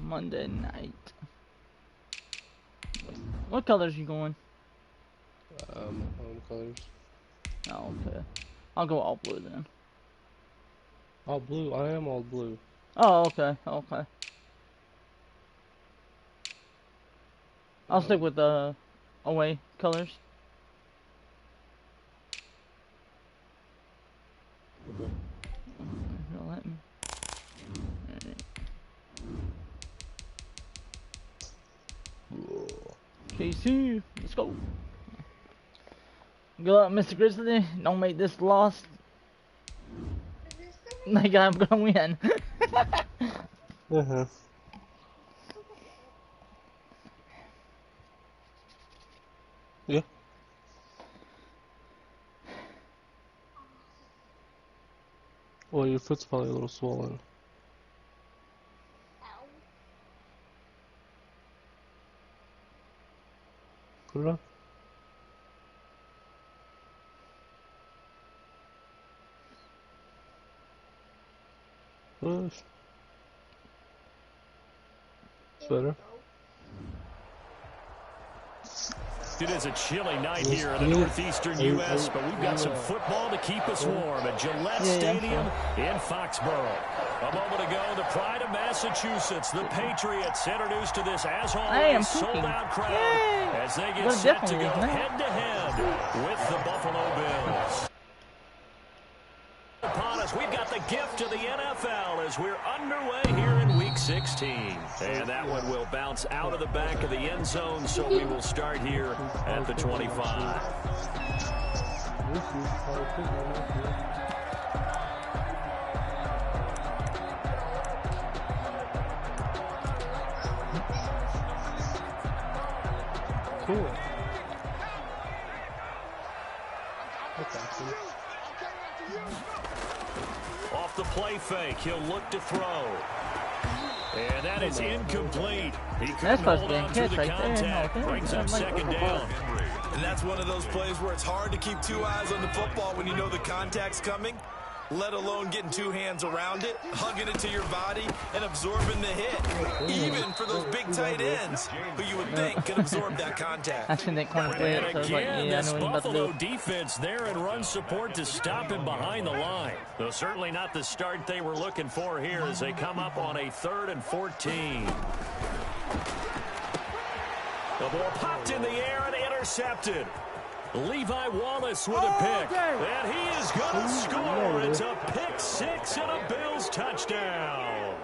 Monday night. What colors you going? Home colors. Oh, okay. I'll go all blue then. All blue? I am all blue. Oh, okay, okay. I'll stick with the away colors. Okay. Don't let me. KC, let's go. Good luck, Mr. Grizzly. Don't make this loss. Like I'm gonna win. Yeah. Well, your foot's probably a little swollen. Put it on. Push. Better. It is a chilly night here in the northeastern U.S., but we've got some football to keep us warm at Gillette Stadium in Foxborough. A moment ago, the pride of Massachusetts, the Patriots, introduced to this, as always, sold-out crowd as they get set to go head-to-head with the Buffalo Bills. Upon us, we've got the gift of the NFL as we're underway here in Week 16. And that one will bounce out of the back of the end zone, so we will start here at the 25. Cool. That's awesome. Off the play fake, he'll look to throw. And that is incomplete. He couldn't hold on to the contact. Brings up second down. And that's one of those plays where it's hard to keep two eyes on the football when you know the contact's coming, let alone getting two hands around it, hugging it to your body, and absorbing the hit. Even for those big tight ends, who you would think could absorb that contact. And again, this Buffalo defense there in run support to stop him behind the line. Though certainly not the start they were looking for here as they come up on a 3rd and 14. The ball popped in the air and intercepted. Levi Wallace with a pick, and he is going to score. It's a pick six and a Bills touchdown.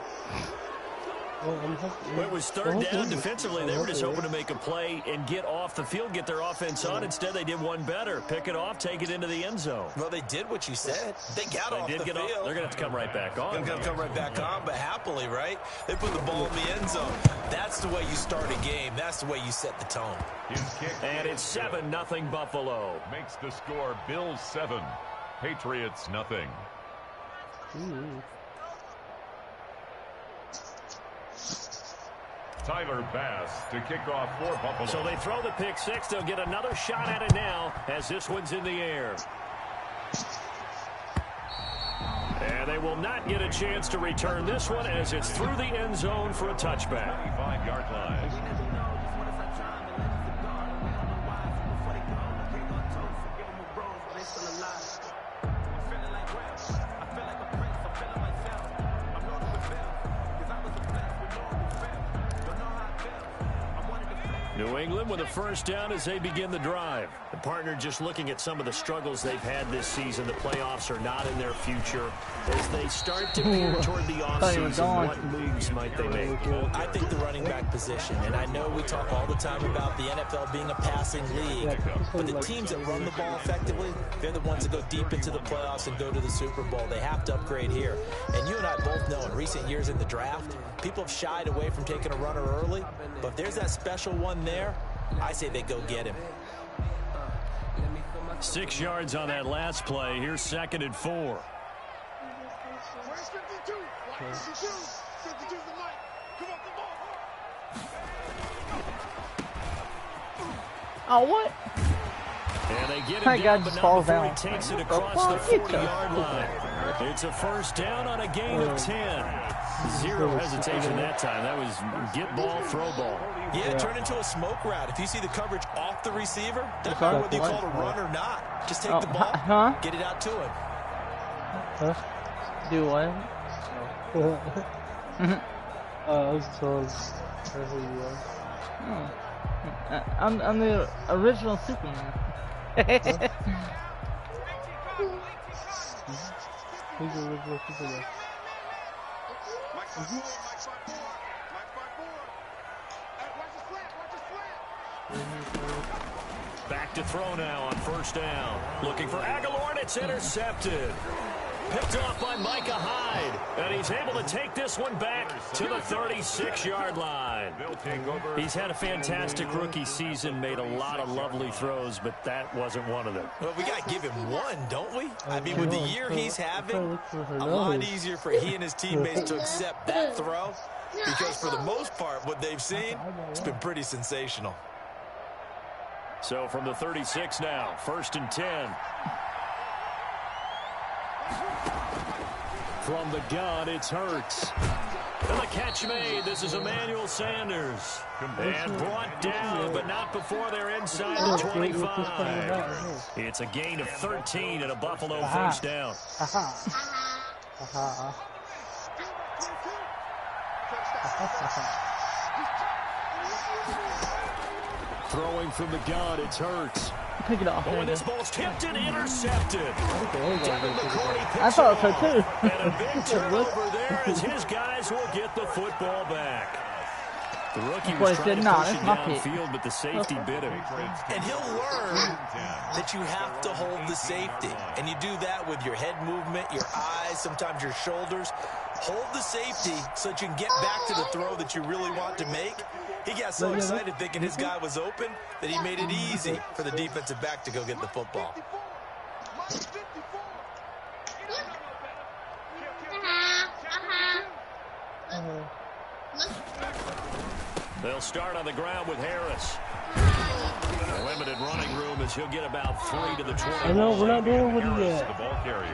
It was 3rd down. Defensively, they were just hoping to make a play and get off the field, get their offense on. Instead, they did one better. Pick it off, take it into the end zone. Well, they did what you said. They got off the field. They're going to have to come right back on. They're going to come right back on, but happily, right? They put the ball in the end zone. That's the way you start a game. That's the way you set the tone. And it's 7-0 Buffalo. Makes the score Bills 7, Patriots nothing. Tyler Bass to kick off for Buffalo. So they throw the pick six. They'll get another shot at it now as this one's in the air. And they will not get a chance to return this one as it's through the end zone for a touchback. 25-yard line. New England with a first down as they begin the drive. The partner just looking at some of the struggles they've had this season. The playoffs are not in their future. As they start to veer toward the offseason, what moves might they make? I think the running back position, and I know we talk all the time about the NFL being a passing league, but the teams that run the ball effectively, they're the ones that go deep into the playoffs and go to the Super Bowl. They have to upgrade here. And you and I both know in recent years in the draft, people have shied away from taking a runner early, but if there's that special one there, I say they go get him. 6 yards on that last play. Here's 2nd and 4. Oh, what? And they get him down, but not before he takes it across the 40-yard line. It's a first down on a gain of 10. Zero hesitation that time. That was get ball, throw ball. Yeah, turn into a smoke route. If you see the coverage off the receiver, doesn't matter whether you call it a run or not. Just take the ball, get it out to him. Huh? Do what? I was told who you are. I'm the original Superman. Who's the original Superman? Back to throw now on first down. Looking for Aguilar, and it's intercepted. Picked off by Micah Hyde, and he's able to take this one back to the 36-yard line. He's had a fantastic rookie season, made a lot of lovely throws, but that wasn't one of them. Well, we got to give him one, don't we? I mean, with the year he's having, a lot easier for he and his teammates to accept that throw, because for the most part, what they've seen, it's been pretty sensational. So from the 36 now, 1st and 10. From the gun, it's Hurts. And the catch made. This is Emmanuel Sanders. And brought down, but not before they're inside the 25. It's a gain of 13 and a Buffalo first down. Throwing from the gun, it's Hurts. Pick it off. Oh, and this ball's tipped and intercepted. I thought so too. And a big turnover there as his guys will get the football back. The rookie was trying to push it downfield, but the safety bit him. And he'll learn that you have to hold the safety. And you do that with your head movement, your eyes, sometimes your shoulders. Hold the safety so that you can get back to the throw that you really want to make. He got so excited thinking his guy was open that he made it easy for the defensive back to go get the football. They'll start on the ground with Harris. Limited running room as he'll get about 3 to the 20. I know, we're not doing what he did.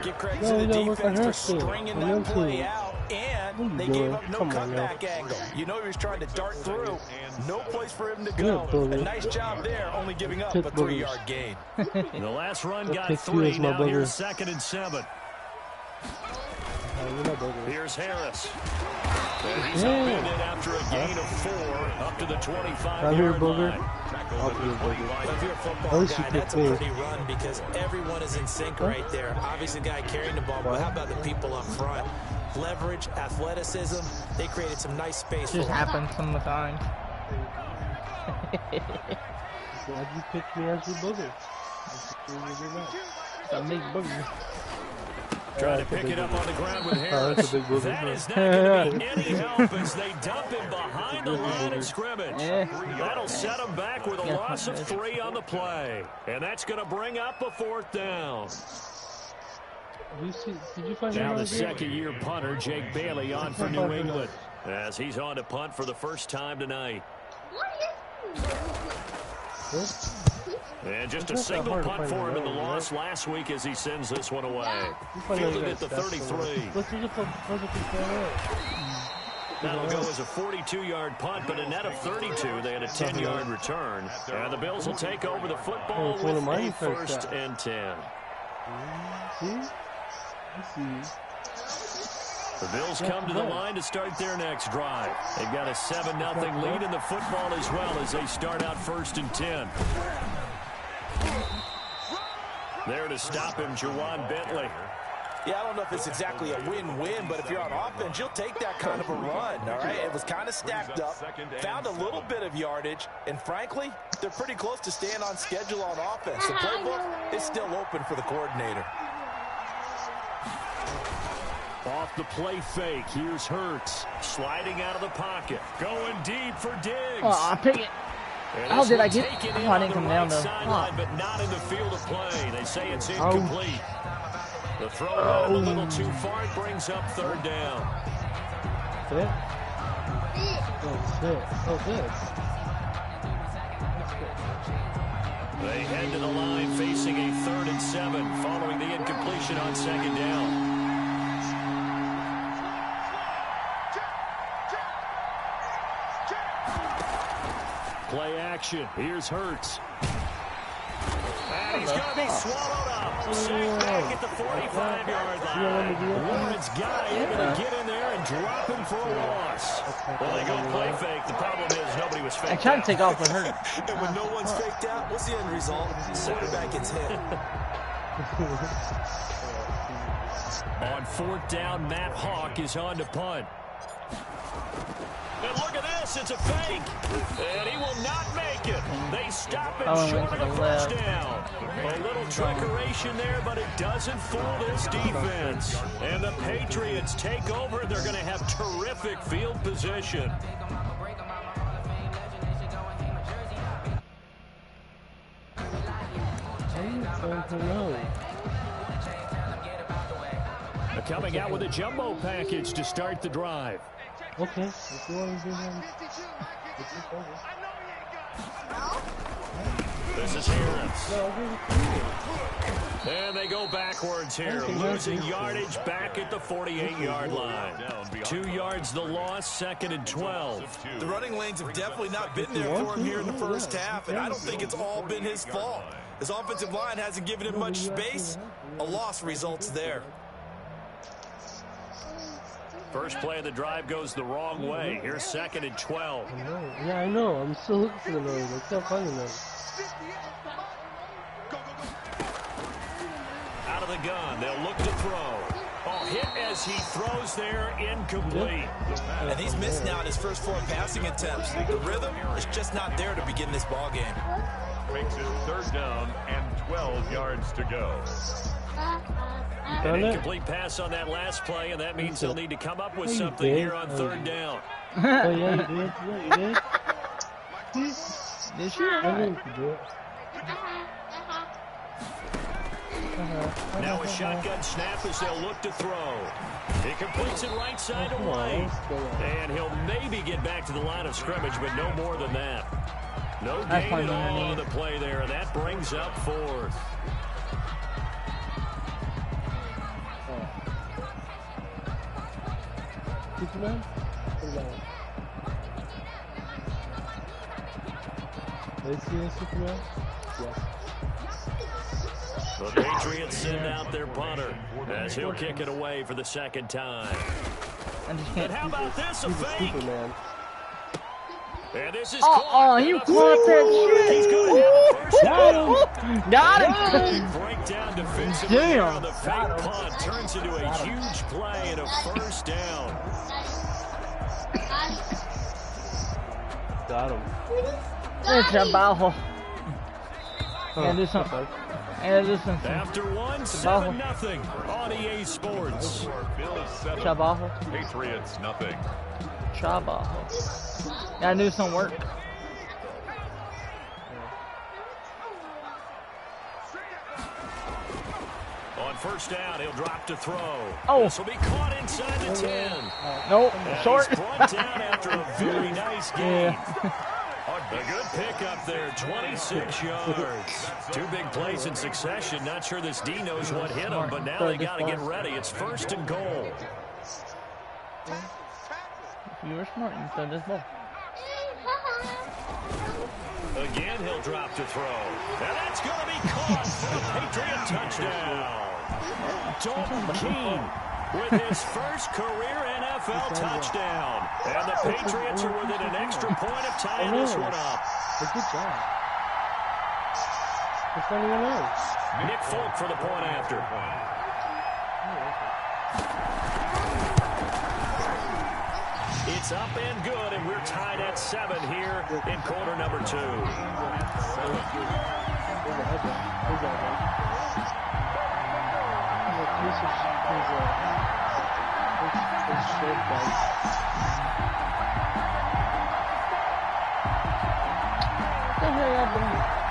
Give credit to the defense for stringing that play out, and they gave up no cutback angle. You know he was trying to dart through. No place for him to go. A nice job there, only giving up a 3-yard gain. The last run got 3. Now here's 2nd and 7. Here's Harris. And he's upended after a gain of 4 up to the 25-yard line. If you're a football guy, that's a pretty run because everyone is in sync right there. Obviously, the guy carrying the ball, but how about the people up front? Leverage, athleticism, they created some nice space. It just happens some of the time. Glad you picked me as your booger. A big booger. Trying to pick it up on the ground with Harris. That is not going to be any help as they dump him behind the line of scrimmage. That'll set him back with a loss of 3 on the play. And that's going to bring up a 4th down. Now the second-year punter, Jake Bailey, on for New England as he's on to punt for the first time tonight. And just a single punt for him in the loss last week as he sends this one away. Fielded at the 33. That'll go as a 42-yard punt, but a net of 32. They had a 10-yard return. And the Bills will take over the football with a 1st and 10. The Bills come to the line to start their next drive. They've got a 7-0 lead in the football as well as they start out 1st and 10. There to stop him, Jawan Bentley. Yeah, I don't know if it's exactly a win-win, but if you're on offense, you'll take that kind of a run, all right? It was kind of stacked up, found a little bit of yardage, and frankly, they're pretty close to staying on schedule on offense. The playbook is still open for the coordinator. Off the play fake, here's Hurts. Sliding out of the pocket, going deep for Diggs. Oh, I pick it. How did I get? Oh, I didn't come down though. But not in the field of play. They say it's incomplete. The throw went a little too far. It brings up 3rd down. They head to the line facing a 3rd and 7 following the incompletion on 2nd down. Play action. Here's Hurts. And he's going to be swallowed up. Sacked back at the 45-yard line. Lawrence got able to get in there and drop him for a loss. Well, they go play fake. The problem is nobody was faked out. I tried to take off with Hurts. And when no one's faked out, what's the end result? Center back gets hit. On 4th down, Matt Hawk is on to punt. And look at this, it's a fake. And he will not make it. They stop him short of the first down. A little trickeration there, but it doesn't fool this defense. And the Patriots take over. They're going to have terrific field position. Coming out with a jumbo package to start the drive. Okay, if you want to do that, this is Harris. And they go backwards here, losing yardage back at the 48-yard line. 2 yards the loss, 2nd and 12. The running lanes have definitely not been there for him here in the first half, and I don't think it's all been his fault. His offensive line hasn't given him much space. A loss results there. First play of the drive goes the wrong way. Here's 2nd and 12. Yeah, I know. I'm still looking for the noise. I can't find the noise. Out of the gun. They'll look to throw. Oh, hit as he throws there, incomplete. And he's missed now in his first 4 passing attempts. The rhythm is just not there to begin this ball game. Makes it 3rd down and 12 yards to go. An incomplete pass on that last play, and that means they'll need to come up with something here on 3rd down. Oh, yeah, you did. Yeah, you did. Did you? I think you did. Now a shotgun snap as they'll look to throw. He completes it right side away. And he'll maybe get back to the line of scrimmage, but no more than that. No gain at all on the play there, and that brings up 4th. Superman? Let's see the Superman? Yes. The Patriots send out their punter as he'll kick it away for the 2nd time. And how about this, a fake? Superman. And this is you caught that shit. He's going to have a first down. Got him. Breakdown defensively on the fake punt turns into a huge play and a first down. Got him. It's a bajo. And do something. After 1, 7-0 on EA Sports. Chabajo. Patriots nothing. Chabajo. Gotta do some work. On first down, he'll drop to throw. Oh. This will be caught inside the 10. Nope, short. He's brought down after a very nice game. A good pickup there, 26 yards. 2 big plays in succession. Not sure this D knows what hit him, but now they got to get ready. It's 1st and goal. You were smart. You threw this ball. Again, he'll drop to throw. And that's going to be caught for a Patriot touchdown. Dalton Keene with his first career NFL touchdown. And the Patriots are within an extra point of tying this one up. Good job. It's not even out. Nick Folk for the point after. It's up and good, and we're tied at 7 here in quarter number 2.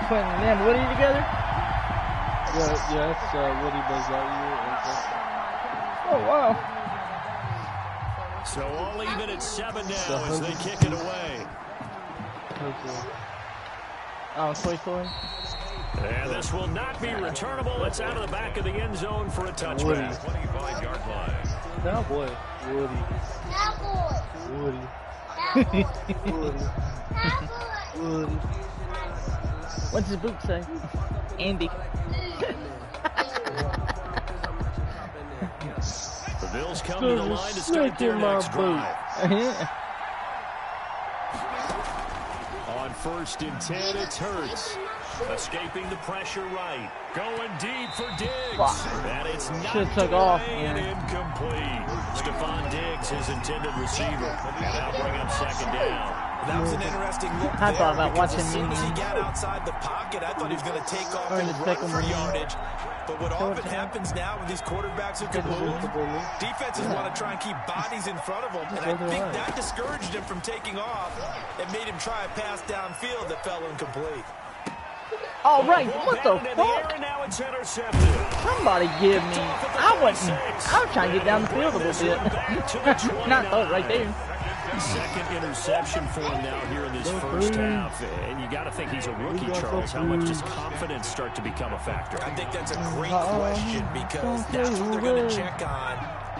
Putting me and Woody together? Yeah, that's Woody Buzz Lightyear. Oh, wow. So all even at 7 now as they kick it away. Oh, Toy Story. And this will not be returnable. It's out of the back of the end zone for a touchback. 25-yard line. Cowboy. Woody. Cowboy. Woody. Cowboy. Woody. Cowboy. What's his boot say? Andy. The Bills come to the line to start their next drive. On 1st and 10, it's Hurts. Escaping the pressure right. Going deep for Diggs. And it's knocked away and incomplete. Stephon Diggs, his intended receiver. And that'll bring up 2nd down. That was an interesting look I thought about watching as soon as he got outside the pocket, I thought he was going to take off and run for yardage. But what often happens now with these quarterbacks who can move, defenses want to try and keep bodies in front of them. And I think that discouraged him from taking off and made him try a pass downfield that fell incomplete. All right, what the fuck? Somebody give me. I was trying to get down the field a little bit. Not right there. Second interception for him now here in this first half. And you got to think he's a rookie, Charles. How much does confidence start to become a factor? I think that's a great question because that's what they're going to check on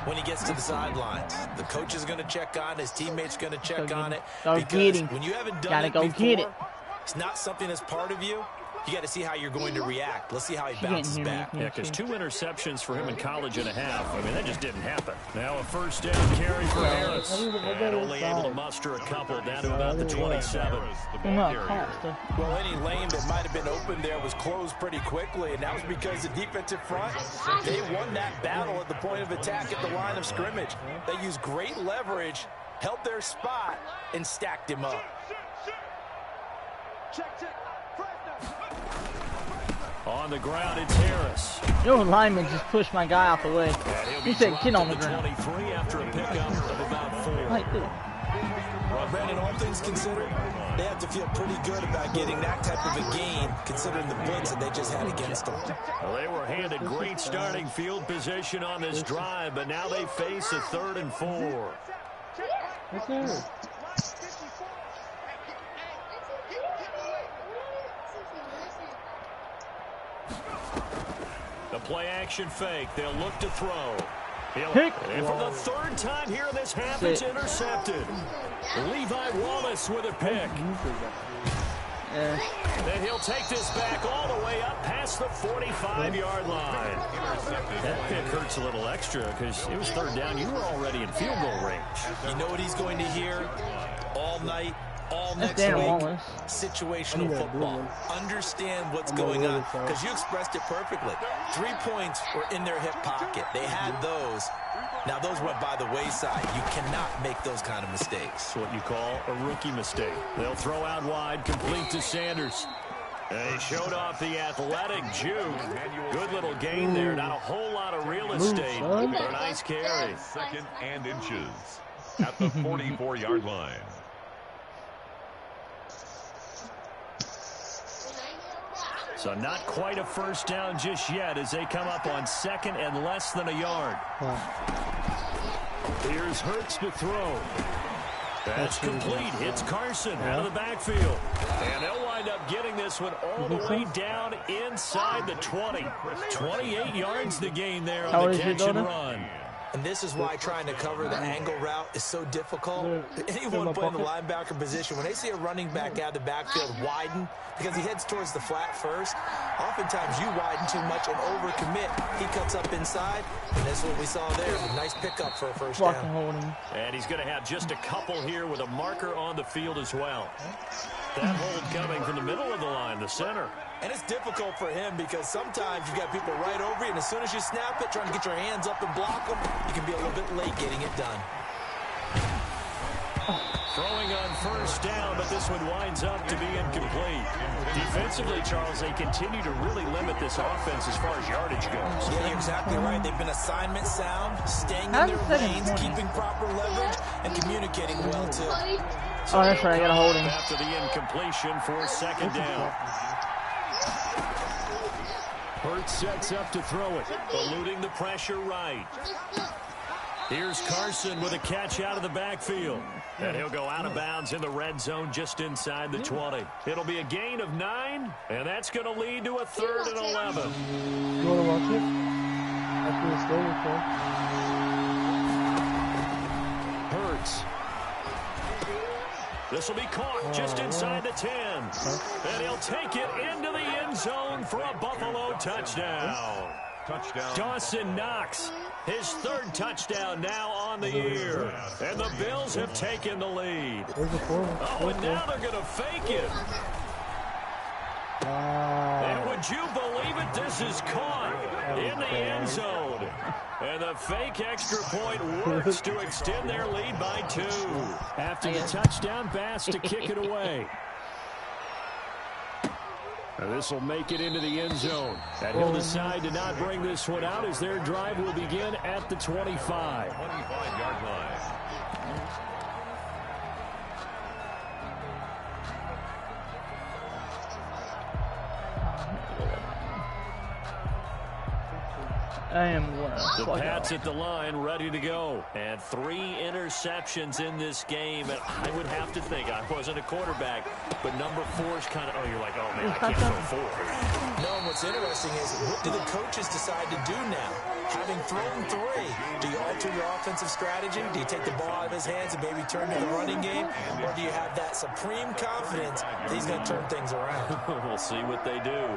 when he gets to the sidelines. The coach is going to check on it. His teammates going to check on it. Because when you haven't done it before, it's not something that's part of you. You got to see how you're going to react. Let's see how he bounces back. Yeah, because 2 interceptions for him in college and a half. I mean, that just didn't happen. Now a 1st down carry for Harris. And only able to muster a couple down to about the 27. Well, any lane that might have been open there was closed pretty quickly, and that was because the defensive front, they won that battle at the point of attack at the line of scrimmage. They used great leverage, held their spot, and stacked him up. On the ground, it's Harris. Your lineman just pushed my guy out the way. He said, "Get on the ground." 23 after a pickup of about 4. Well, Brandon, all things considered, they have to feel pretty good about getting that type of a gain, considering the blitz that they just had against them. Well, they were handed great starting field position on this drive, but now they face a 3rd and 4. The play action fake. They'll look to throw. And for the 3rd time here in this half, it's intercepted. Levi Wallace with a pick. Then he'll take this back all the way up past the 45-yard line. That pick hurts a little extra because it was 3rd down. You were already in field goal range. You know what he's going to hear all night, all next week? Situational football. Understand what's going on, because you expressed it perfectly. 3 points were in their hip pocket. They had those. Now, those went by the wayside. You cannot make those kind of mistakes. That's what you call a rookie mistake. They'll throw out wide, complete to Sanders. They showed off the athletic juke. Good little gain there. Not a whole lot of real estate, but a nice carry. 2nd and inches at the 44-yard line. So not quite a 1st down just yet as they come up on 2nd and less than a yard. Here's Hurts to throw. That's complete. Hits Carson out of the backfield. And they'll wind up getting this one all the way down inside the 20. 28 yards the gain there on the catch and run. And this is why trying to cover the angle route is so difficult. Anyone playing the linebacker position, when they see a running back out of the backfield widen, because he heads towards the flat first, oftentimes you widen too much and overcommit. He cuts up inside, and that's what we saw there. A nice pickup for a 1st down. And he's going to have just a couple here with a marker on the field as well. That hold coming from the middle of the line, the center. And it's difficult for him because sometimes you've got people right over you, and as soon as you snap it, trying to get your hands up and block them, you can be a little bit late getting it done. Throwing on 1st down, but this one winds up to be incomplete. Defensively, Charles, they continue to really limit this offense as far as yardage goes. Yeah, you're exactly right. They've been assignment sound, staying in their lanes, keeping proper leverage, and communicating well, too. So that's right. I got to hold him. After the incompletion for 2nd down. Hurts sets up to throw it, eluding the pressure right. Here's Carson with a catch out of the backfield. And he'll go out of bounds in the red zone just inside the 20. It'll be a gain of 9, and that's going to lead to a 3rd and 11. You want to watch it? After it's over, Hurts. This will be caught just inside the 10. And he'll take it into the end zone for a Buffalo touchdown. Dawson Knox, his 3rd touchdown now on the year. And the Bills have taken the lead. Oh, and now they're going to fake it. And would you believe it? This is caught in the end zone. And the fake extra point works to extend their lead by 2. After the touchdown pass to kick it away. This will make it into the end zone. And he'll decide to not bring this one out as their drive will begin at the 25. 25-yard line. I am the Pats at the line, ready to go. And 3 interceptions in this game. And I would have to think, I wasn't a quarterback, but number 4 is kind of, oh, you're like, oh, man, I can't throw 4. No, and what's interesting is, what do the coaches decide to do now? Having thrown 3, do you alter your offensive strategy? Do you take the ball out of his hands and maybe turn to the running game? Or do you have that supreme confidence that he's going to turn things around? We'll see what they do.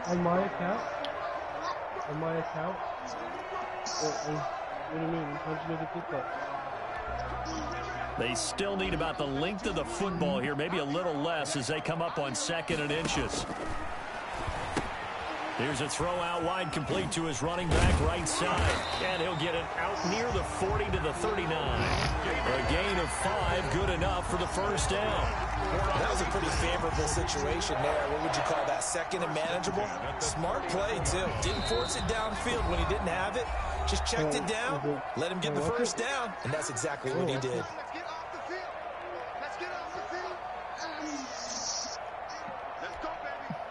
On my account? What do you mean? How'd you make it that? They still need about the length of the football here, maybe a little less as they come up on 2nd and inches. Here's a throw out wide, complete to his running back right side. And he'll get it out near the 40 to the 39. A gain of 5, good enough for the first down. That was a pretty favorable situation there. What would you call that? 2nd and manageable? Smart play, too. Didn't force it downfield when he didn't have it. Just checked it down, let him get the first down, and that's exactly what he did.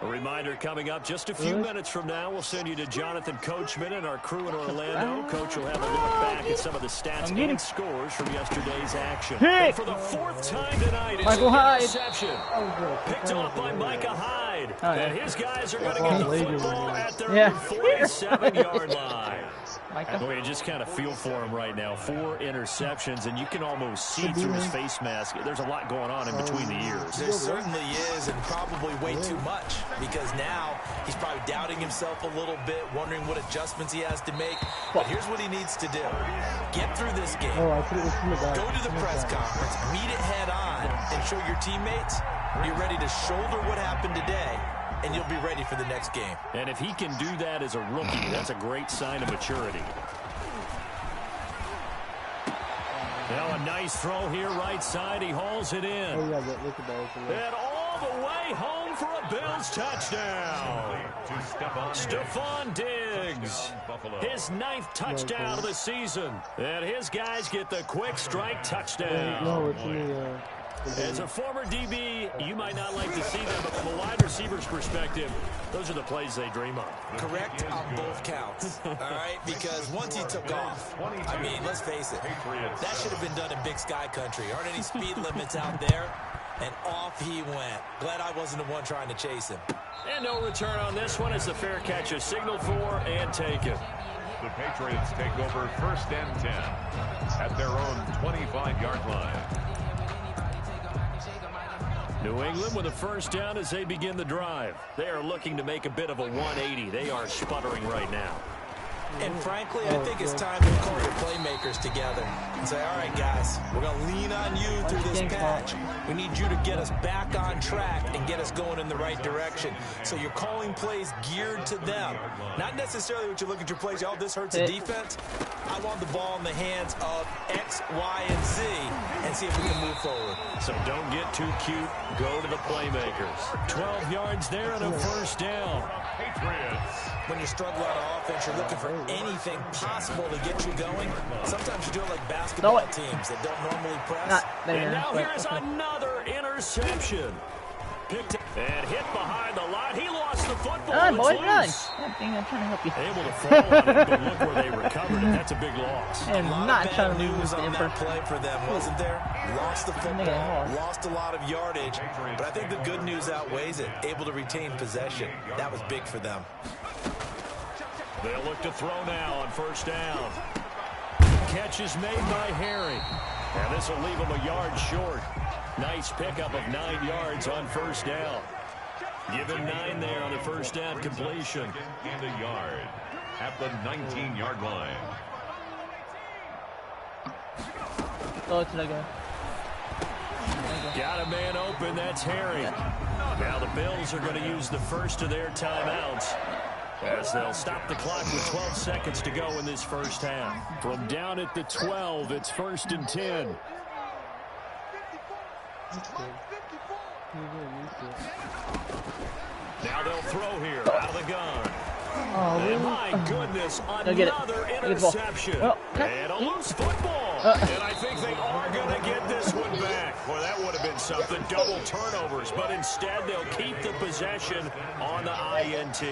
A reminder coming up just a few minutes from now. We'll send you to Jonathan Coachman and our crew in Orlando. Coach will have a look back at some of the stats and scores from yesterday's action. And for the 4th time tonight, it's an interception. Picked off by Micah Hyde. And his guys are going to get the football at their 47-yard line. You just kind of feel for him right now. 4 interceptions, and you can almost see through his face mask. There's a lot going on in between the ears. There certainly is, and probably way too much, because now he's probably doubting himself a little bit, wondering what adjustments he has to make. But here's what he needs to do. Get through this game. Go to the press conference, meet it head on, and show your teammates you're ready to shoulder what happened today, and you'll be ready for the next game. And if he can do that as a rookie, that's a great sign of maturity. Now a nice throw here right side. He hauls it in. And all the way home for a Bills touchdown. Stephon Diggs. His 9th touchdown of the season. And his guys get the quick strike touchdown. As a former DB, you might not like to see them, but from a wide receiver's perspective, those are the plays they dream of. Correct on both counts, all right? Because once he took off, I mean, let's face it, that should have been done in Big Sky country. Aren't any speed limits out there? And off he went. Glad I wasn't the one trying to chase him. And no return on this one as the fair catch is signaled for and taken. The Patriots take over 1st and 10 at their own 25-yard line. New England with a first down as they begin the drive. They are looking to make a bit of a 180. They are sputtering right now. And frankly, I think it's time to call your playmakers together and say, all right, guys, we're going to lean on you through this patch. We need you to get us back on track and get us going in the right direction. So you're calling plays geared to them. Not necessarily what you look at your plays, oh, this hurts the defense. I want the ball in the hands of X, Y, and Z and see if we can move forward. So don't get too cute. Go to the playmakers. 12 yards there and a first down. Patriots. When you struggle on offense, you're looking for anything possible to get you going. Sometimes you do it like basketball teams that don't normally press. And now here's another interception. Picked and hit behind the line. He lost the football. Boy, nice. I'm trying to help you. Able to fall on it, but look where they recovered it. That's a big loss. And not trying to lose on that play for them, wasn't there? Lost the football, lost a lot of yardage, but I think the good news outweighs it. Able to retain possession. That was big for them. They'll look to throw now on first down. catch is made by Harry. And this will leave him a yard short. Nice pickup of 9 yards on first down. Give him 9 there on the first down completion. And a yard at the 19-yard line. Oh, it's not good. Got a man open. That's Harry. Now the Bills are going to use the first of their timeouts, as they'll stop the clock with 12 seconds to go in this first half. From down at the 12, it's 1st and 10. Now they'll throw here out of the gun. Oh, really? And my goodness, Get it. another Get the ball. interception. Oh, And a loose football. And I think they are going to get this one back. Well, that would have been something. Double turnovers. But instead, they'll keep the possession on the INT.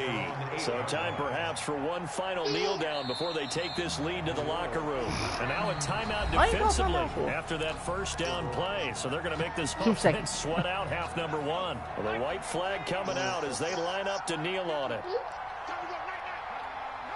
So time perhaps for one final kneel down before they take this lead to the locker room. And now a timeout defensively after that first down play. So they're going to make this offense sweat out half number 1. Well, the white flag coming out as they line up to kneel on it.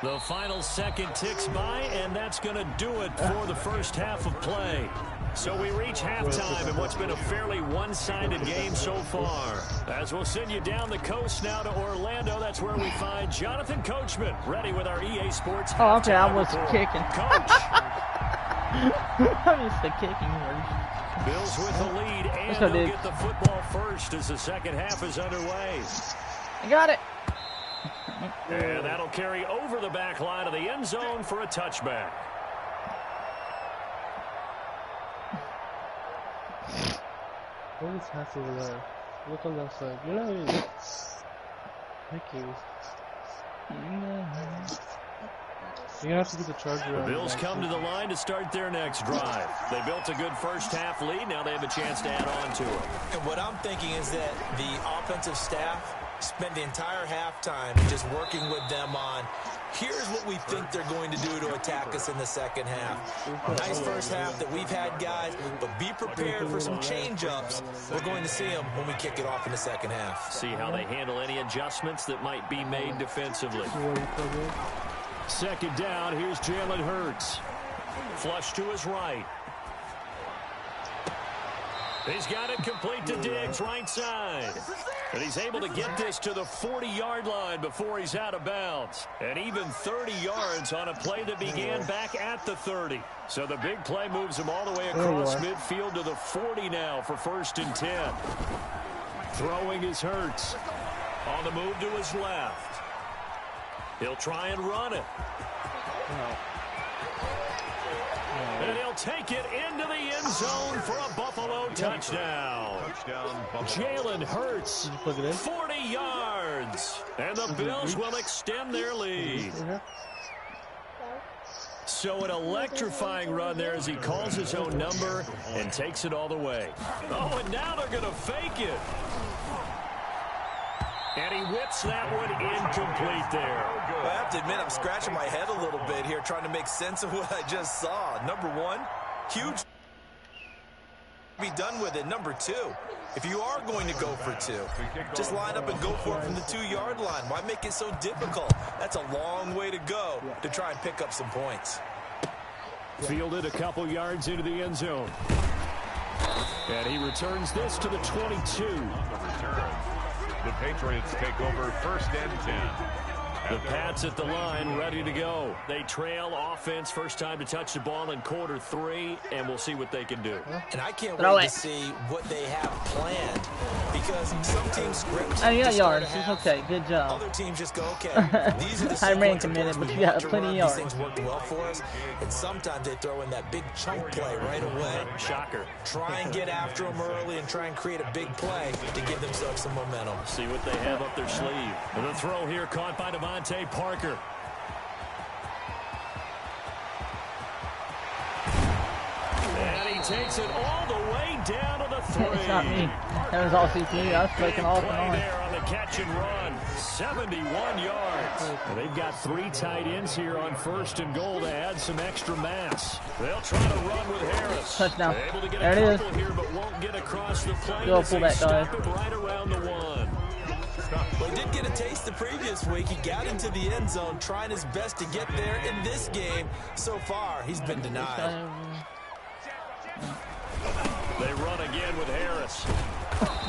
The final second ticks by, and that's going to do it for the first half of play. So we reach halftime in what's been a fairly one-sided game so far. As we'll send you down the coast now to Orlando, that's where we find Jonathan Coachman, ready with our EA Sports. Oh, okay, I was report. kicking. Coach. I missed the kicking word. Bills with the lead, and they'll get the football first as the second half is underway. I got it. And that'll carry over the back line of the end zone for a touchback. What is happening over there? Look on that side. You're not even picking. You have to get the charger. The Bills come to the line to start their next drive. They built a good first half lead. Now they have a chance to add on to it. And what I'm thinking is that the offensive staff spent the entire halftime just working with them on, here's what we think they're going to do to attack us in the second half. Nice first half that we've had, guys, but be prepared for some change-ups. We're going to see them when we kick it off in the second half. See how they handle any adjustments that might be made defensively. Second down, here's Jalen Hurts. Flush to his right. He's got it complete to Diggs, right side. And he's able to get this to the 40-yard line before he's out of bounds. And even 30 yards on a play that began back at the 30. So the big play moves him all the way across midfield to the 40 now for 1st and 10. Throwing is Hurts. On the move to his left. He'll try and run it. And he'll take it into the end zone for a Buffalo touchdown. Jalen Hurts, 40 yards. And the Bills will extend their lead. So an electrifying run there as he calls his own number and takes it all the way. Oh, and now they're going to fake it. And he whips that one incomplete there. I have to admit, I'm scratching my head a little bit here, trying to make sense of what I just saw. Number one, huge. Be done with it. Number two, if you are going to go for two, just line up and go for it from the 2-yard line. Why make it so difficult? That's a long way to go to try and pick up some points. Fielded a couple yards into the end zone. And he returns this to the 22. The Patriots take over 1st and 10. The Pats at the line, ready to go. They trail offense, first time to touch the ball in quarter 3, and we'll see what they can do. And I can't wait to see what they have planned, because some teams script. And you got yards. It's okay. Good job. Other teams just go, okay, these are the I ran sequence a of minute, plays but we you got want to plenty run. of yards. These things worked well for us, and sometimes they throw in that big chunk play right away. Shocker. Try and get after them early and try and create a big play to give themselves some momentum. See what they have up their sleeve. And the throw here caught by Devontae Parker. And he takes it all the way down to the 3. It's not me. That was all CP. I was flicking off and on. There on the catch and run. 71 yards. And they've got 3 tight ends here on 1st and goal to add some extra mass. They'll try to run with Harris. Touchdown. Able to get there a it couple is. here, but won't get across the plane. Go full back, guys. Stop it right around the 1. Well, he did get a taste the previous week. He got into the end zone, trying his best to get there. In this game, so far, he's been denied. They run again with Harris.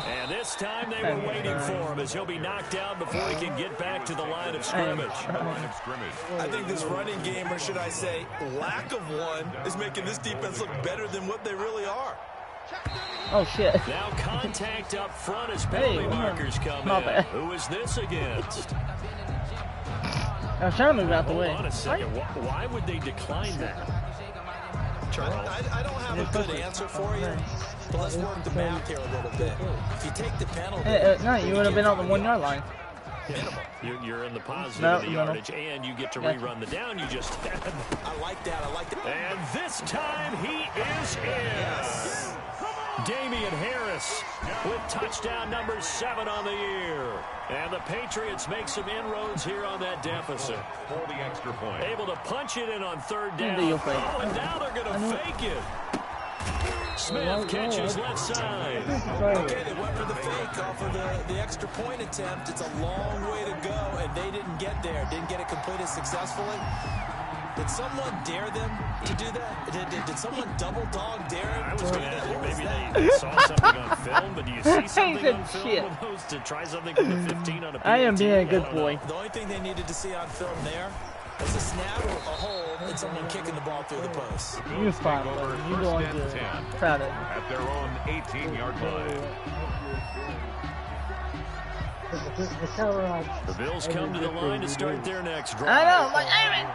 And this time they were waiting for him as he'll be knocked out before he can get back to the line of scrimmage. I think this running game, or should I say lack of one, is making this defense look better than what they really are. Oh, shit. Now contact up front as penalty markers come in. Who is this against? I was trying to move out the way. Hold on a second. Why would they decline that? Charles, I don't have a good answer for you, but let's work the math here a little bit. If you take the penalty... no, you would have been on the 1 yard line. Minimum. You're in the positive of the yardage, and you get to rerun the down you just had. I like that. I like that. And this time he is in. Yes. Damian Harris with touchdown number 7 on the year. And the Patriots make some inroads here on that deficit. For the extra point. Able to punch it in on 3rd down. Oh, and now they're going to fake it. Smith catches left side. Okay, they went for the fake off of the extra point attempt. It's a long way to go, and they didn't get there. Didn't get it completed successfully. Did someone dare them to do that? Did someone double dog dare him? I was going to ask you, maybe they saw something on film, but do you see something on film with those to try something from the 15 on a PAT? I am being a good boy. The only thing they needed to see on film there was a snap, a hole, and someone kicking the ball through the post. You're fine, buddy. You're doing good. Proud of you. At their own 18-yard line. The Bills come to the line to start their next drive. I know, like, Aaron!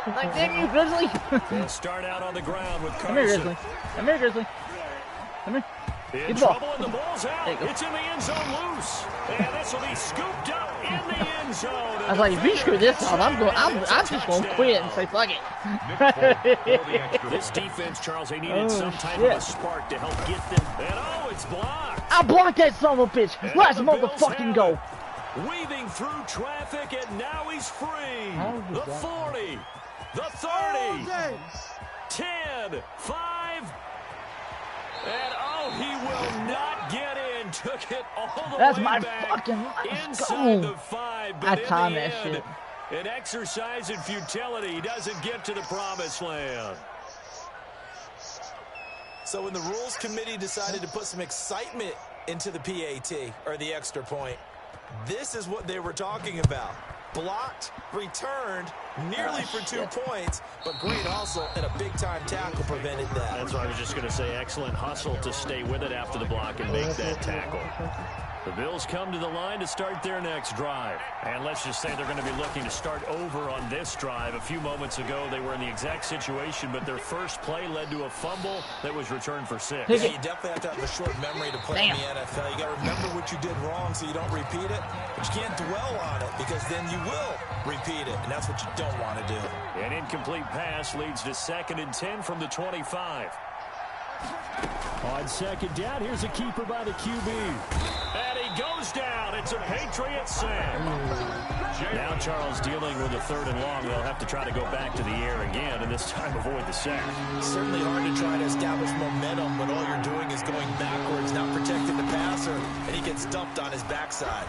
Like, damn you, Grizzly! They'll start out on the ground with Carson. Come here, Grizzly. Come here, Grizzly. Come here. In Get the ball. trouble, and the ball's out. It's in the end zone loose. And this will be scooped up in the end zone. I was like, if you screw this up, I'm just going to quit and say, fuck it. This defense, Charles, they needed some type of a spark to help get them. And it's blocked. I blocked that son of a bitch. Let's motherfucking go. Weaving through traffic, and now he's free. The 40, the 30, 10, 5, and he will not get in. Took it all the That's way my back fucking inside the 5, but I in timed the that end, shit. an exercise in futility. He doesn't get to the promised land. So when the rules committee decided to put some excitement into the PAT, or the extra point, this is what they were talking about. Blocked, returned, nearly for 2 points, but great hustle and a big-time tackle prevented that. That's what I was just going to say. Excellent hustle to stay with it after the block and make that tackle. The Bills come to the line to start their next drive. And let's just say they're going to be looking to start over on this drive. A few moments ago, they were in the exact situation, but their first play led to a fumble that was returned for 6. Yeah, you definitely have to have a short memory to play in the NFL. You got to remember what you did wrong so you don't repeat it, but you can't dwell on it because then you will repeat it, and that's what you don't want to do. An incomplete pass leads to 2nd and 10 from the 25. On 2nd down, here's a keeper by the QB. And he goes down. It's a Patriot sack. Now Charles dealing with a 3rd and long. They'll have to try to go back to the air again, and this time avoid the sack. Certainly hard to try to establish momentum when all you're doing is going backwards, not protecting the passer, and he gets dumped on his backside.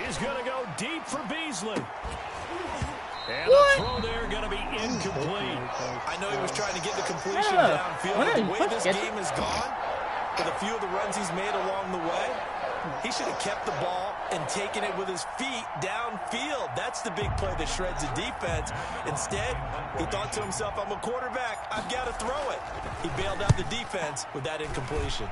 He's going to go deep for Beasley. And the throw there going to be incomplete. I know he was trying to get the completion downfield, but the way this game has gone, with a few of the runs he's made along the way, he should have kept the ball and taken it with his feet downfield. That's the big play that shreds the defense. Instead, he thought to himself, I'm a quarterback, I've got to throw it. He bailed out the defense with that incompletion.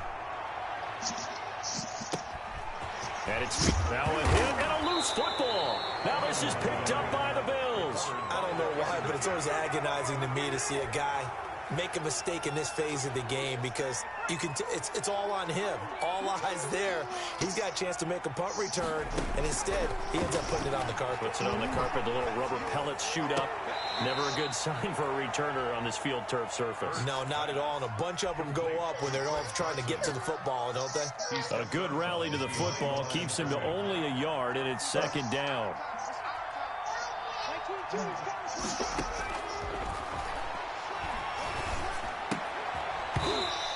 And it's now a hit and a loose football. Now this is picked up by the Bills. I don't know why, but it's always agonizing to me to see a guy make a mistake in this phase of the game because you can. It's all on him. All eyes there. He's got a chance to make a punt return, and instead he ends up putting it on the carpet. Puts it on the carpet. The little rubber pellets shoot up. Never a good sign for a returner on this field turf surface. No, not at all. And a bunch of them go up when they're all trying to get to the football, don't they? A good rally to the football keeps him to only a yard, and it's 2nd down.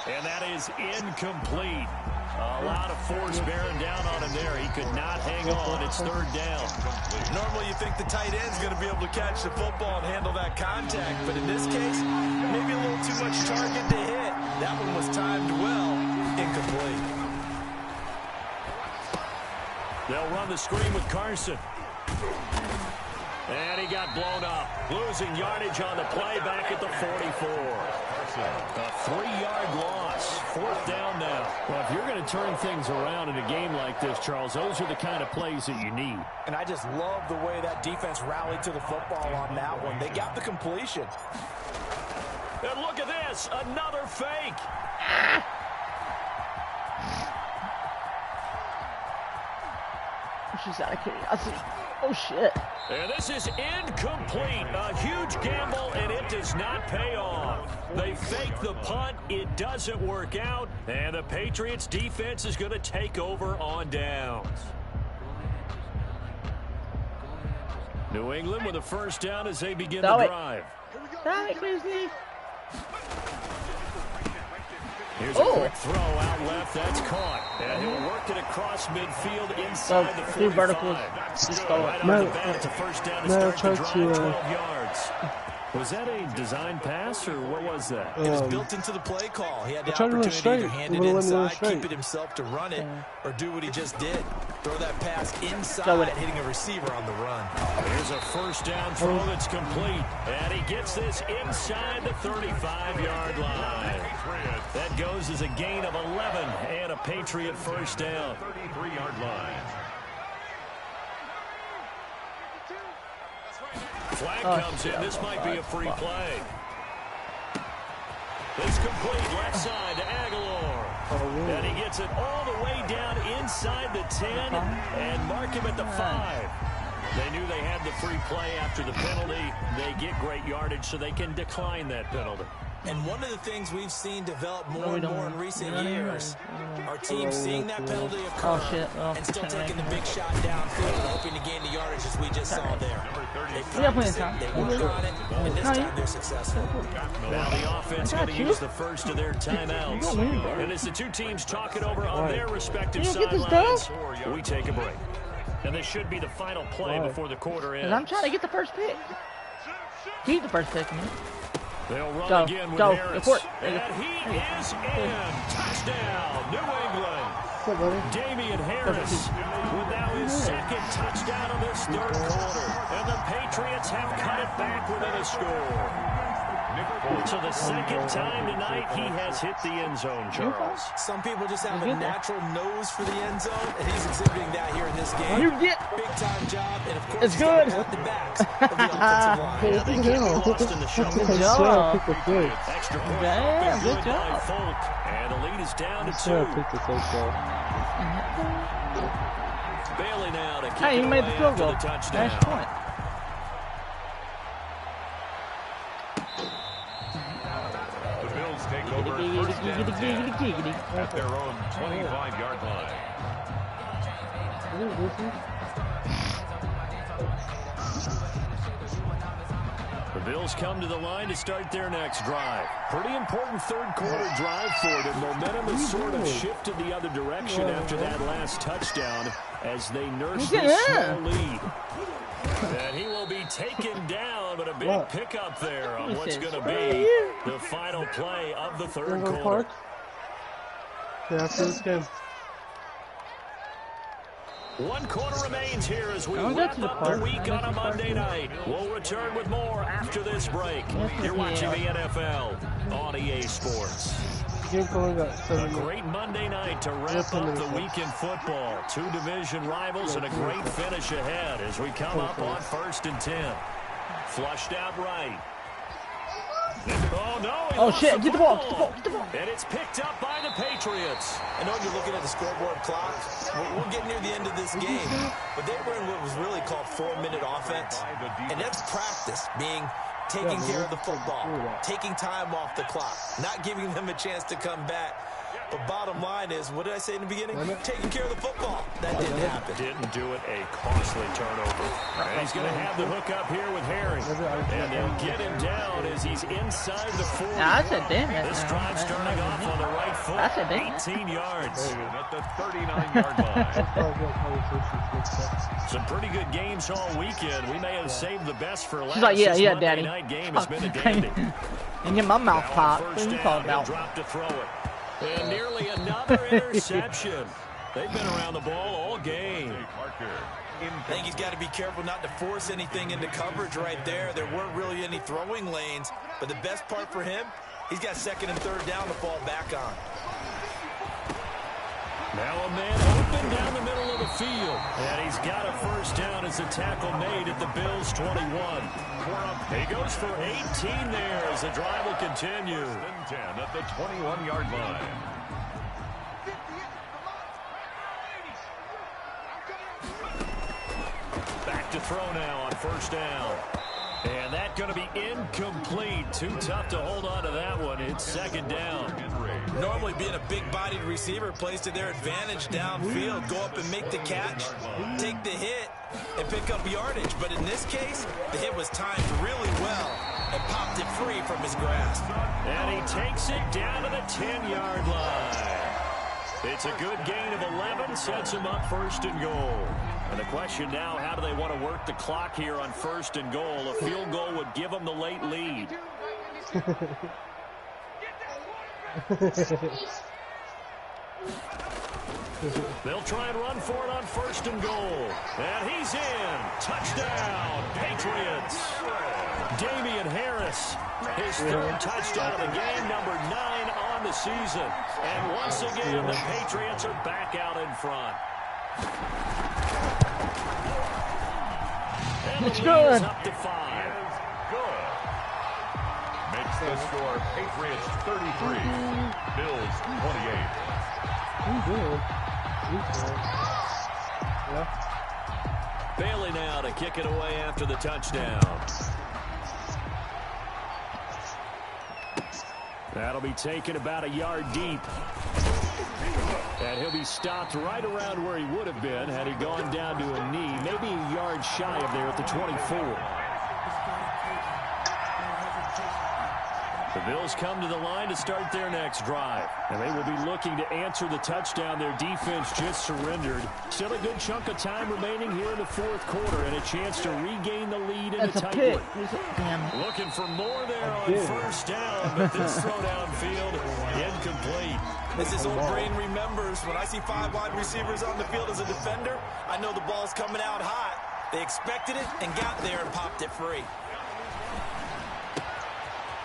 And that is incomplete. A lot of force bearing down on him there. He could not hang on. It's third down. Normally you think the tight end's going to be able to catch the football and handle that contact. But in this case, maybe a little too much target to hit. That one was timed well. Incomplete. They'll run the screen with Carson. And he got blown up. Losing yardage on the play back at the 44. A 3-yard loss. Fourth down now. Well, if you're going to turn things around in a game like this, Charles, those are the kind of plays that you need. And I just love the way that defense rallied to the football on that one. They got the completion. And look at this. Another fake. She's out of curiosity. Oh, shit. And this is incomplete. A huge gamble, and it does not pay off. They fake the punt. It doesn't work out. And the Patriots defense is going to take over on downs. New England with a first down as they begin the drive. Here's a quick throw out left. That's caught. And he'll work it across midfield inside the 45. Verticals. Right on the bat. It's a first down to start the drive, 12 yards. Was that a design pass, or what was that? It was built into the play call. He had the opportunity to hand it inside, keep it himself to run it, or do what he just did. Throw that pass inside, hitting a receiver on the run. Here's a first down throw that's complete. And he gets this inside the 35-yard line. That goes as a gain of 11 and a Patriot first down. 33-yard line. Flag comes in. This might be a free play. It's complete left side to Aguilar. And he gets it all the way down inside the 10 and mark him at the 5. They knew they had the free play after the penalty. They get great yardage so they can decline that penalty. And one of the things we've seen develop more and more in recent years, our team seeing that penalty occur and still taking the big shot downfield, hoping to gain the yardage as we just saw there. They practice it, they work on it, and this time they're successful. Now the offense going to use the first of their timeouts. And as the two teams talk it over on their respective sidelines, we take a break. And this should be the final play before the quarter ends. I'm trying to get the first pick. Keep the first pick, man. They'll run again with Harris. And he is in. Touchdown, New England. Damian Harris with now his second touchdown of this third quarter. And the Patriots have cut it back within a score. So the second time tonight he has hit the end zone, Charles. Some people just have a natural nose for the end zone, and he's exhibiting that here in this game. Big-time job, and of course it's good. The backs of the offensive line. They get lost in the shuffle. Good job. Extra point. Damn, good job. By Folk, and the lead is down to 2. Bailey now to kick he it made the away field goal. after the touchdown. Nice point. The Bills take over first and 10 at their own 25-yard line. The Bills come to the line to start their next drive. Pretty important third quarter drive for them. Momentum has sort of shifted the other direction after that last touchdown as they nurse this small lead. And he will be taken down, but a big pickup there on what's going to be the final play of the third quarter. Yeah, after this game. 1 quarter remains here as we wrap up the week on a Monday night. We'll return with more after this break. You're watching the NFL on EA Sports. A great Monday night to wrap up the week in football. 2 division rivals and a great finish ahead as we come up on 1st and 10. Flushed out right. Oh, no. Oh, shit. Get the ball. And it's picked up by the Patriots. I know you're looking at the scoreboard clock. We're getting near the end of this game. But they were in what was really called 4-minute offense. And that's practice, taking care of the football, taking time off the clock, not giving them a chance to come back. But bottom line is, what did I say in the beginning? Taking care of the football. That didn't happen. Didn't do it. A costly turnover. And he's going to have the hook up here with Harry. And they'll get him down as he's inside the 40. I said damn it. This drive starting off on the right foot. I said damn. 18 yards. At the 39-yard line. Some pretty good games all weekend. We may have saved the best for last. She's like, yeah, This yeah, Monday Daddy. night game has been a dandy. And get my mouth popped. What are you talking about? Drop to throw it. And nearly another interception. They've been around the ball all game. I think he's got to be careful not to force anything into coverage right there. There weren't really any throwing lanes. But the best part for him, he's got second and third down to fall back on. Now a man open down the middle of the field. And he's got a first down as the tackle made at the Bills' 21. He goes for 18 there as the drive will continue. 10 at the 21-yard line. Back to throw now on first down. And that's going to be incomplete. Too tough to hold on to that one. It's second down. Normally being a big-bodied receiver plays to their advantage downfield. Go up and make the catch, take the hit, and pick up yardage. But in this case, the hit was timed really well and popped it free from his grasp. And he takes it down to the 10-yard line. It's a good gain of 11, sets him up first and goal. And the question now, how do they want to work the clock here on first and goal? A field goal would give them the late lead. They'll try and run for it on first and goal. And he's in. Touchdown, Patriots. Damian Harris, his third touchdown of the game, number 9 on the season. And once again, the Patriots are back out in front. And it's the good. lead is up to 5. Good. Makes the score Patriots 33, Bills 28. Bailey now to kick it away after the touchdown. That'll be taken about a yard deep. And he'll be stopped right around where he would have been had he gone down to a knee, maybe a yard shy of there at the 24. The Bills come to the line to start their next drive. And they will be looking to answer the touchdown their defense just surrendered. Still a good chunk of time remaining here in the fourth quarter and a chance to regain the lead in a tight one. Looking for more there on first down, but this throw downfield incomplete. As his old brain remembers, when I see 5 wide receivers on the field as a defender, I know the ball's coming out hot. They expected it and got there and popped it free.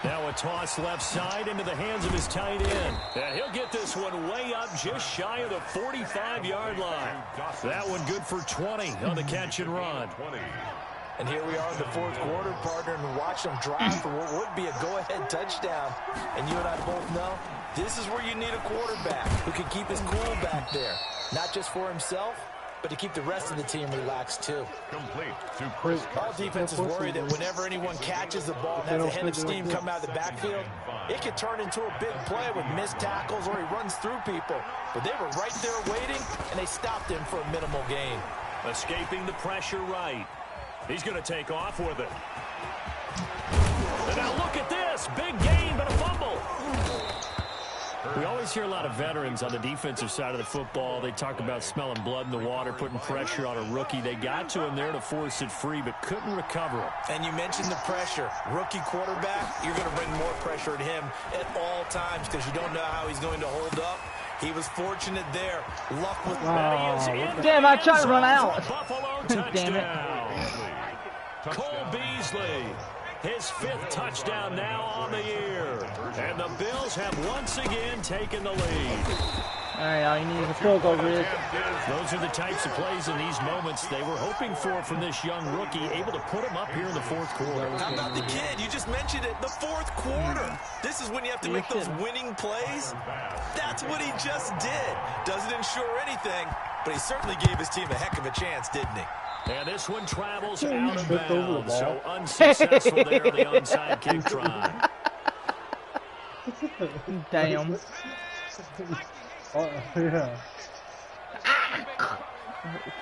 Now a toss left side into the hands of his tight end. And he'll get this one way up just shy of the 45-yard line. That one good for 20 on the catch and run. And here we are in the fourth quarter, partner, and watch them drive for what would be a go-ahead touchdown. And you and I both know this is where you need a quarterback who can keep his cool back there. Not just for himself, but to keep the rest of the team relaxed too. Complete to Chris. All defenses worry that whenever anyone catches the ball and has a head of steam come out of the backfield, it could turn into a big play with missed tackles or he runs through people. But they were right there waiting, and they stopped him for a minimal gain. Escaping the pressure right. He's going to take off with it. And now look at this. Big gain, but a fumble. We always hear a lot of veterans on the defensive side of the football. They talk about smelling blood in the water, putting pressure on a rookie. They got to him there to force it free, but couldn't recover it. And you mentioned the pressure. Rookie quarterback, you're going to bring more pressure at him at all times because you don't know how he's going to hold up. He was fortunate there. Luck with Damn, I tried to run out. Buffalo Damn it. Cole Beasley. His 5th touchdown now on the year. And the Bills have once again taken the lead. All right, all you need is a field goal, Riz. Those are the types of plays in these moments they were hoping for from this young rookie, able to put him up here in the fourth quarter. How about the kid? You just mentioned it. The fourth quarter. This is when you have to make those winning plays. That's what he just did. Doesn't ensure anything, but he certainly gave his team a heck of a chance, didn't he? And this one travels out of bounds, so unsuccessful there on the onside kick try. Damn. Oh, yeah.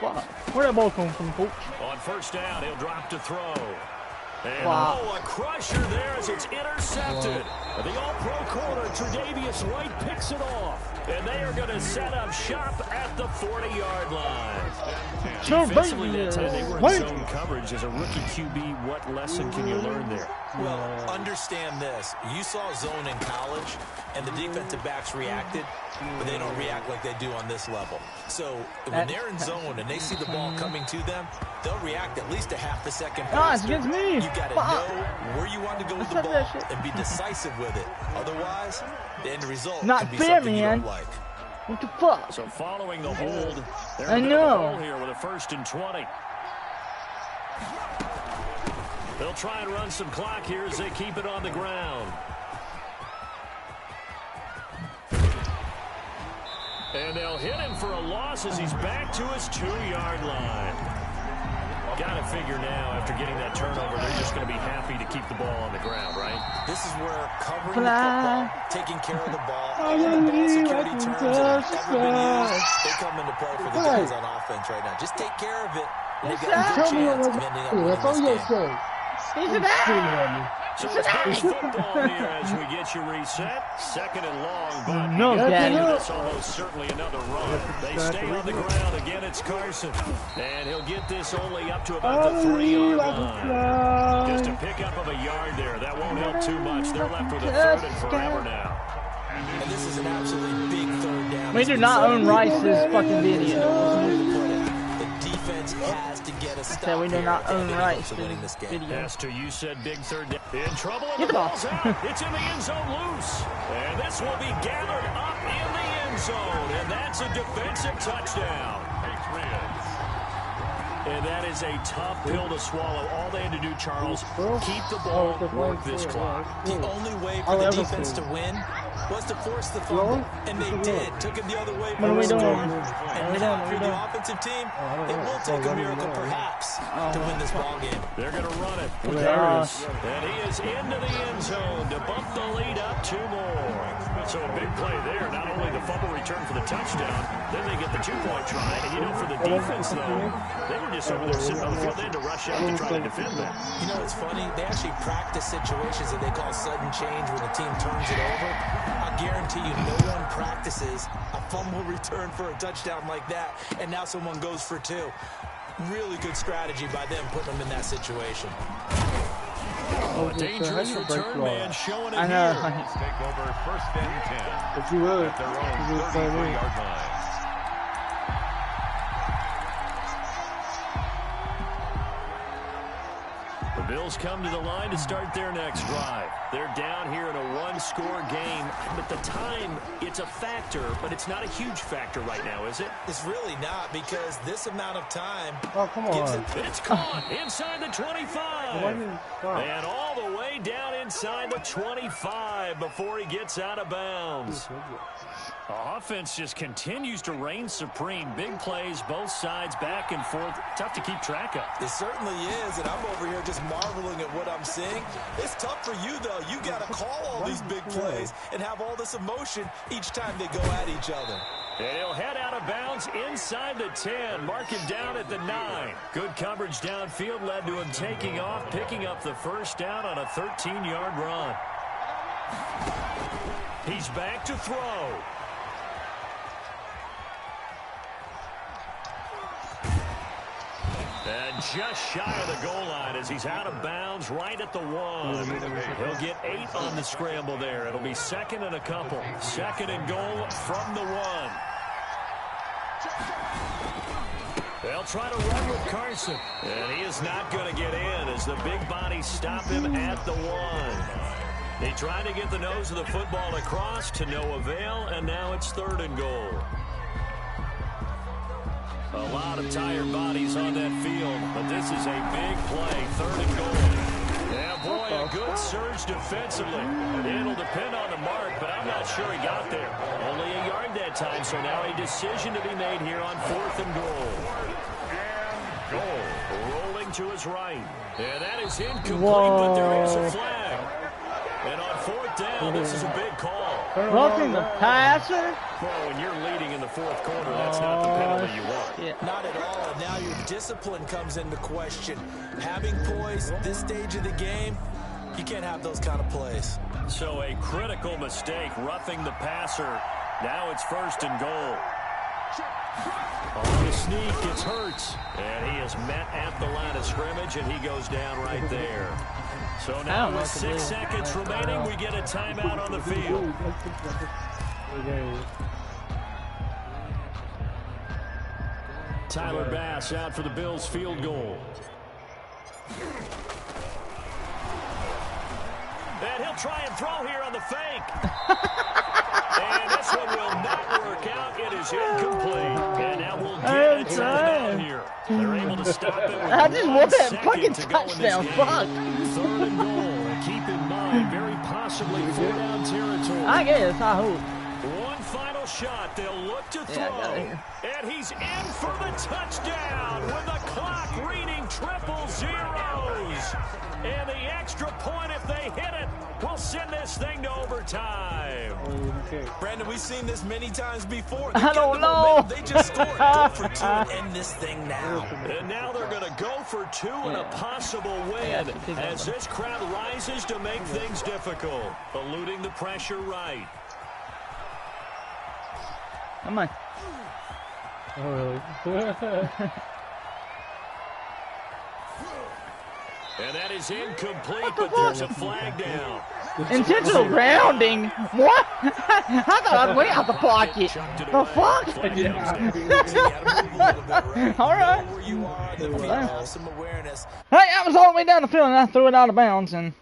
Fuck. Where'd that ball come from, coach? On first down, he'll drop to throw. And Wow. a crusher there as it's intercepted. The all-pro corner, Tre'Davious White, picks it off. And they are going to set up shop at the 40-yard line. Defensively, that time they were in zone coverage. As a rookie QB, what lesson can you learn there? Well, understand this. You saw zone in college, and the defensive backs reacted, but they don't react like they do on this level. So when they're in zone and they see the ball coming to them, they'll react at least a half a second faster. It's against me. You got to know where you want to go with the ball and be decisive with it. Otherwise, the end result Not can be fair, something you man. don't like. What the fuck? So following the hold, they're I going to know. go here with a 1st and 20. They'll try and run some clock here as they keep it on the ground. And they'll hit him for a loss as he's back to his 2-yard line. Got to figure now, after getting that turnover, they're just going to be happy to keep the ball on the ground, right? This is where covering the football, taking care of the ball, and the ball security terms that have never been used, they come into play for the guys on offense right now. Just take care of it, and they've got a good chance of ending up winning this game. So it's good football here as we get you reset. 2nd and long, but No, Daddy. that's almost certainly another run. They stay on the ground. Again, it's Carson. And he'll get this only up to about the 3-yard line. Just a pickup of a yard there. That won't help too much. They're left with a 3rd and forever now. And this is an absolutely big 3rd down. We do not own Rice's fucking video. The defense has to get a stop. We do not own Rice's winning this game. video. As to you said, big 3rd down. In trouble, and Get the the ball. ball's out. It's in the end zone loose. And this will be gathered up in the end zone. And that's a defensive touchdown. Patriots. And that is a tough pill to swallow. All they had to do, Charles, keep the ball, work this clock. The only way for the defense to win was to force the fumble, and they did. Took it the other way for the score. And now for the offensive team, it will take a miracle, perhaps, to win this ball game. They're going to run it. And he is into the end zone to bump the lead up 2 more. So a big play there. Not only the fumble return for the touchdown, then they get the 2-point try. And you know, for the defense, though, they were just over there sitting on the field. They had to rush out to try to defend that. You know, it's funny. They actually practice situations that they call sudden change when the team turns it over. I guarantee you no one practices a fumble return for a touchdown like that, and now someone goes for 2. Really good strategy by them putting them in that situation. A dangerous return man showing it I know. here. Take over 1st and 10. If you would, At their own 33-yard line. The Bills come to the line to start their next drive. They're down here in a 1-score game, but the time, it's a factor, but it's not a huge factor right now, is it? It's really not, because this amount of time gives it. It's caught inside the 25. And all the way down inside the 25 before he gets out of bounds. The offense just continues to reign supreme. Big plays, both sides, back and forth. Tough to keep track of. It certainly is, and I'm over here just marveling at what I'm seeing. It's tough for you, though. You got to call all these big plays and have all this emotion each time they go at each other. And he'll head out of bounds inside the 10. Mark him down at the 9. Good coverage downfield led to him taking off, picking up the 1st down on a 13-yard run. He's back to throw. And just shy of the goal line as he's out of bounds right at the 1. He'll get 8 on the scramble there. It'll be 2nd and a couple. 2nd and goal from the 1. They'll try to run with Carson. And he is not going to get in as the big bodies stop him at the 1. They tried to get the nose of the football across to no avail, and now it's 3rd and goal. A lot of tired bodies on that field, but this is a big play. 3rd and goal. Yeah, boy, a good surge defensively. It'll depend on the mark, but I'm not sure he got there. Only a yard that time, so now a decision to be made here on 4th and goal. Rolling to his right. And that is incomplete, but there is a flag. And on 4th down, this is a big call. Roughing the passer? Well, when you're leading in the fourth quarter, that's not the penalty you want. Yeah. Not at all, and now your discipline comes into question. Having poise this stage of the game, you can't have those kind of plays. So a critical mistake, roughing the passer. Now it's 1st and goal. On the sneak, it's Hurts. And he is met at the line of scrimmage, and he goes down right there. So now with 6 seconds remaining, we get a timeout on the field. Tyler Bass out for the Bills field goal. And he'll try and throw here on the fake. And this one will not work out. It is incomplete. And now we'll get a timeout here. They're able to stop it. I just want that fucking touchdown. Fuck. 3rd and goal. And keep in mind, very possibly 4-down territory. I guess. I hope. One final shot. They'll look to throw. And he's in for the touchdown with the clock reading 000. And the extra point, if they hit it, will send this thing to overtime. Okay. Brandon, we've seen this many times before. I don't know. They just scored. Go for 2 and end this thing now. And now they're going to go for 2 and a possible win as this crowd rises to make things difficult. Eluding the pressure right. Come on. Oh, really? And that is incomplete, but there's a flag down. Intentional grounding? What? I thought I'd went out the pocket. The fuck? Alright. Hey, I was all the way down the field and I threw it out of bounds and